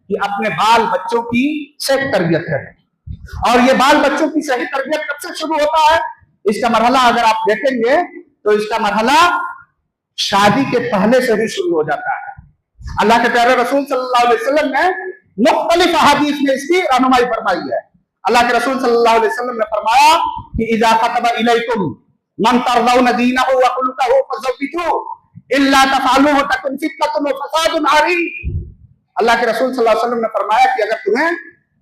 کہ اپنے بال بچوں کی صحیح تربیت کریں۔ اور یہ بال بچوں کی صحیح تربیت کب سے شروع ہوتا ہے؟ اس کا مرحلہ اگر آپ دیکھیں گے تو اس کا مرحلہ شادی کے پہلے سے ہی شروع ہو جاتا ہے۔ اللہ کے پیارے رسول صلی اللہ علیہ وسلم نے مختلف احادیث میں اس کی رہنمائی فرمائی ہے۔ اللہ کے رسول صلی اللہ علیہ وسلم نے فرمایا کہ اذا خطب الیکم من ترضون دینہ وخلقہ فزوجوہ الا تفعلوہ تکن فتنۃ وفساد عریض۔ اللہ کے رسول صلی اللہ علیہ وسلم نے فرمایا کہ اگر تمہیں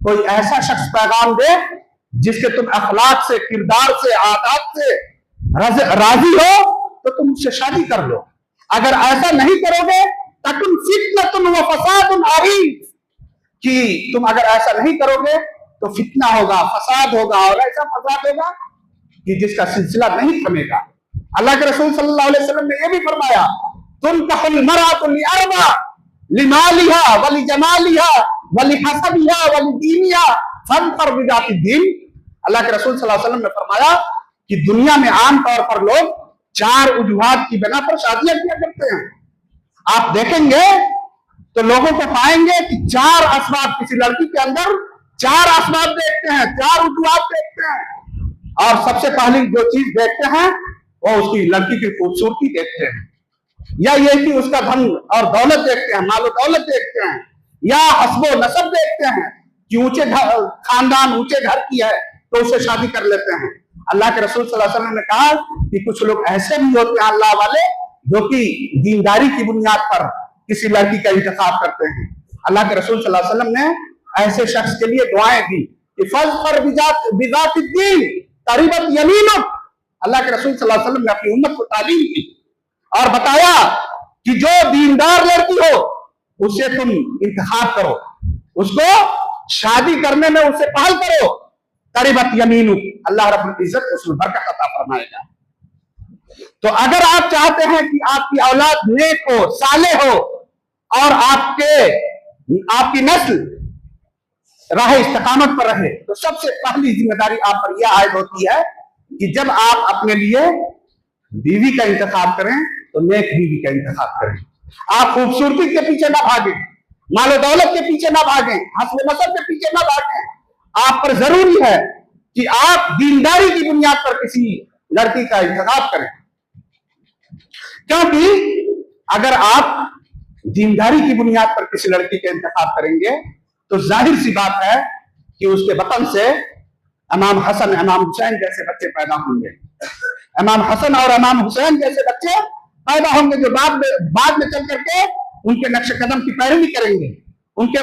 کوئی ایسا شخص پیغام دے جس کے تم اخلاق سے، کردار سے، عادات سے راضی ہو تو تم اس سے شادی کر لو۔ اگر ایسا نہیں کرو گے تکن فتنۃ وفساد عریض، کہ تم اگر ایسا نہیں کرو گے تو فتنہ ہوگا، فساد ہوگا، اور ایسا فساد ہوگا کہ جس کا سلسلہ نہیں تھمے گا۔ اللہ کے رسول صلی اللہ علیہ وسلم نے یہ بھی فرمایا تنکح المرأة لأربع لمالها ولجمالها ولحسبها ولدینها فانظر بذات الدین۔ اللہ کے رسول صلی اللہ علیہ وسلم نے فرمایا کہ دنیا میں عام طور پر لوگ 4 وجوہات کی بنا پر شادیاں کیا کرتے ہیں۔ آپ دیکھیں گے تو لوگوں کو پائیں گے کہ 4 اسباب، کسی لڑکی کے اندر 4 اسباب دیکھتے ہیں، 4 وجوہات دیکھتے ہیں، اور سب سے پہلی جو چیز دیکھتے ہیں وہ اس کی لڑکی کی خوبصورتی دیکھتے ہیں، یا یہ کہ اس کا دھن اور دولت دیکھتے ہیں، مال و دولت دیکھتے ہیں، یا حسب و نسب دیکھتے ہیں کہ اونچے خاندان، اونچے گھر کی ہے تو اسے شادی کر لیتے ہیں۔ اللہ کے رسول صلی اللہ علیہ وسلم نے کہا کہ کچھ لوگ ایسے بھی ہوتے ہیں اللہ والے جو کہ دینداری کی بنیاد پر کسی لڑکی کا انتخاب کرتے ہیں۔ اللہ کے رسول صلی اللہ علیہ وسلم نے ایسے شخص کے لیے دعائیں دی کہ فاظفر بذات الدین تربت یمینک۔ اللہ کے رسول صلی اللہ علیہ وسلم نے اپنی امت کو تعلیم دی اور بتایا کہ جو دیندار لڑکی ہو اسے تم انتخاب کرو، اس کو شادی کرنے میں اسے پہل کرو، تربت یمینک، اللہ رب العزت اس میں برکت عطا فرمائے گا۔ تو اگر آپ چاہتے ہیں کہ آپ کی اولاد نیک ہو، صالح ہو، اور آپ کی نسل راہ استقامت پر رہے، تو سب سے پہلی ذمہ داری آپ پر یہ عائد ہوتی ہے کہ جب آپ اپنے لیے بیوی کا انتخاب کریں تو نیک بیوی کا انتخاب کریں۔ آپ خوبصورتی کے پیچھے نہ بھاگیں، مال و دولت کے پیچھے نہ بھاگیں، حسب و نسب کے پیچھے نہ بھاگیں۔ آپ پر ضروری ہے کہ آپ دینداری کی بنیاد پر کسی لڑکی کا انتخاب کریں، کیونکہ اگر آپ دینداری کی بنیاد پر کسی لڑکی کا انتخاب کریں گے تو ظاہر سی بات ہے کہ اس کے بطن سے امام حسن، امام حسین جیسے بچے پیدا ہوں گے، امام حسن اور امام حسین جیسے بچے پیدا ہوں گے جو بعد میں چل کر کے ان کے نقش قدم کی پیروی کریں گے، ان کے